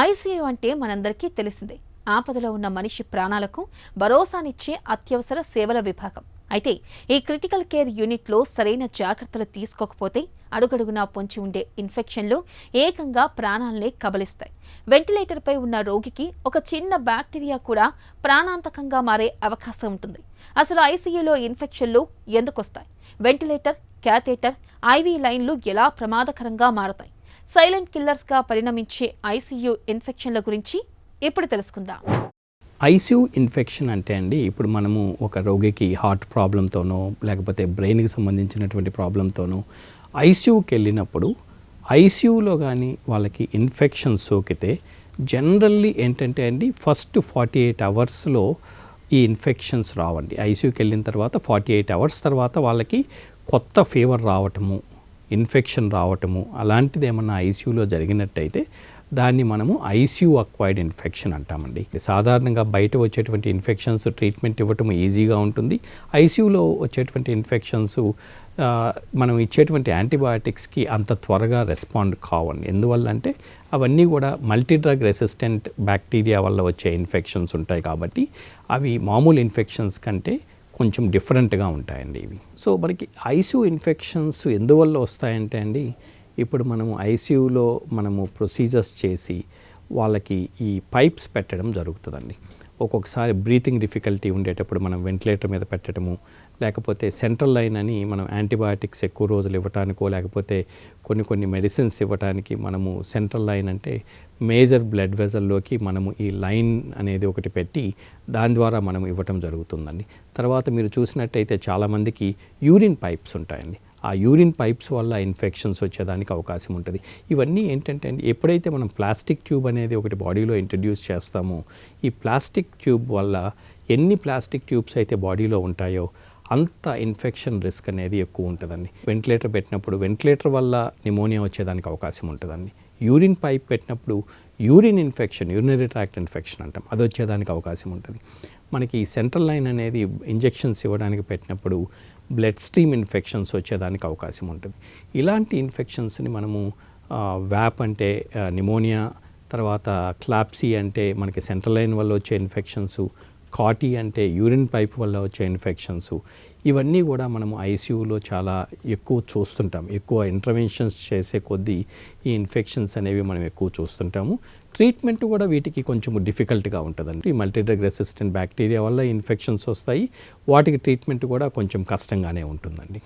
ICU అంటే మనందరికీ తెలిసిందే. ఆపదలో ఉన్న మనిషి ప్రాణాలకు భరోసానిచ్చే అత్యవసర సేవల విభాగం. అయితే ఈ క్రిటికల్ కేర్ యూనిట్లో సరైన జాగ్రత్తలు తీసుకోకపోతే అడుగడుగునా పొంచి ఉండే ఇన్ఫెక్షన్లు ఏకంగా ప్రాణాలనే కబలిస్తాయి. వెంటిలేటర్పై ఉన్న రోగికి ఒక చిన్న బ్యాక్టీరియా కూడా ప్రాణాంతకంగా మారే అవకాశం ఉంటుంది. అసలు ఐసీయూలో ఇన్ఫెక్షన్లు ఎందుకొస్తాయి? వెంటిలేటర్, క్యాథేటర్, ఐవీ లైన్లు ఎలా ప్రమాదకరంగా మారతాయి? సైలెంట్ కిల్లర్స్గా పరిణమించే ఐసీయూ ఇన్ఫెక్షన్ల గురించి ఇప్పుడు తెలుసుకుందాం. ఐసీయూ ఇన్ఫెక్షన్ అంటే అండి, ఇప్పుడు మనము ఒక రోగికి హార్ట్ ప్రాబ్లంతోనో లేకపోతే బ్రెయిన్కి సంబంధించినటువంటి ప్రాబ్లంతోనో ఐసీయూకి వెళ్ళినప్పుడు ఐసీయూలో కానీ వాళ్ళకి ఇన్ఫెక్షన్ సోకితే జనరల్లీ ఏంటంటే అండి, ఫస్ట్ 48 అవర్స్లో ఈ ఇన్ఫెక్షన్స్ రావండి. ఐసీయూకి వెళ్ళిన తర్వాత 48 అవర్స్ తర్వాత వాళ్ళకి కొత్త ఫీవర్ రావటము, ఇన్ఫెక్షన్ రావటము అలాంటిది ఏమన్నా ఐసీయూలో జరిగినట్టయితే దాన్ని మనము ఐసీయూ అక్వైర్డ్ ఇన్ఫెక్షన్ అంటామండి. సాధారణంగా బయట వచ్చేటువంటి ఇన్ఫెక్షన్స్ ట్రీట్మెంట్ ఇవ్వటం ఈజీగా ఉంటుంది. ఐసీయూలో వచ్చేటువంటి ఇన్ఫెక్షన్స్ మనం ఇచ్చేటువంటి యాంటీబయాటిక్స్కి అంత త్వరగా రెస్పాండ్ కావండి. ఎందువల్ల అంటే అవన్నీ కూడా మల్టీ డ్రగ్ రెసిస్టెంట్ బ్యాక్టీరియా వల్ల వచ్చే ఇన్ఫెక్షన్స్ ఉంటాయి కాబట్టి అవి మామూలు ఇన్ఫెక్షన్స్ కంటే కొంచెం డిఫరెంట్గా ఉంటాయండి ఇవి. సో మనకి ఐసీయూ ఇన్ఫెక్షన్స్ ఎందువల్ల వస్తాయంటే అండి, ఇప్పుడు మనము ఐసీయూలో మనము ప్రొసీజర్స్ చేసి వాళ్ళకి ఈ పైప్స్ పెట్టడం జరుగుతుందండి. ఒక్కొక్కసారి బ్రీతింగ్ డిఫికల్టీ ఉండేటప్పుడు మనం వెంటిలేటర్ మీద పెట్టడము, లేకపోతే సెంట్రల్ లైన్ అని మనం యాంటీబయాటిక్స్ ఎక్కువ రోజులు ఇవ్వటానికో లేకపోతే కొన్ని మెడిసిన్స్ ఇవ్వటానికి మనము సెంట్రల్ లైన్ అంటే మేజర్ బ్లడ్ వెజల్లోకి మనము ఈ లైన్ అనేది ఒకటి పెట్టి దాని ద్వారా మనం ఇవ్వటం జరుగుతుందండి. తర్వాత మీరు చూసినట్టయితే చాలామందికి యూరిన్ పైప్స్ ఉంటాయండి. ఆ యూరిన్ పైప్స్ వల్ల ఇన్ఫెక్షన్స్ వచ్చేదానికి అవకాశం ఉంటుంది. ఇవన్నీ ఏంటంటే అండి, ఎప్పుడైతే మనం ప్లాస్టిక్ ట్యూబ్ అనేది ఒకటి బాడీలో ఇంట్రడ్యూస్ చేస్తామో ఈ ప్లాస్టిక్ ట్యూబ్ వల్ల ఎన్ని ప్లాస్టిక్ ట్యూబ్స్ అయితే బాడీలో ఉంటాయో అంత ఇన్ఫెక్షన్ రిస్క్ అనేది ఎక్కువ ఉంటుందండి. వెంటిలేటర్ పెట్టినప్పుడు వెంటిలేటర్ వల్ల నిమోనియా వచ్చేదానికి అవకాశం ఉంటుందండి. యూరిన్ పైప్ పెట్టినప్పుడు urine infection, urinary tract infection అంటాం, అది వచ్చేదానికి అవకాశం ఉంటుంది. మనకి సెంట్రల్ లైన్ అనేది ఇంజెక్షన్స్ ఇవ్వడానికి పెట్టినప్పుడు బ్లడ్ స్ట్రీమ్ ఇన్ఫెక్షన్స్ వచ్చేదానికి అవకాశం ఉంటుంది. ఇలాంటి ఇన్ఫెక్షన్స్ని మనము వ్యాప్ అంటే నిమోనియా, తర్వాత క్లాప్సీ అంటే మనకి సెంట్రల్ లైన్ వల్ల వచ్చే ఇన్ఫెక్షన్స్, కాటీ అంటే యూరిన్ పైప్ వల్ల వచ్చే ఇన్ఫెక్షన్స్, ఇవన్నీ కూడా మనము ఐసీయూలో చాలా ఎక్కువ చూస్తుంటాం. ఎక్కువ ఇంటర్వెన్షన్స్ చేసే కొద్దీ ఈ ఇన్ఫెక్షన్స్ అనేవి మనం ఎక్కువ చూస్తుంటాము. ట్రీట్మెంట్ కూడా వీటికి కొంచెం డిఫికల్ట్గా ఉంటుందండి. ఈ మల్టీడ్రగ్ రెసిస్టెంట్ బ్యాక్టీరియా వల్ల ఇన్ఫెక్షన్స్ వస్తాయి, వాటికి ట్రీట్మెంట్ కూడా కొంచెం కష్టంగానే ఉంటుందండి.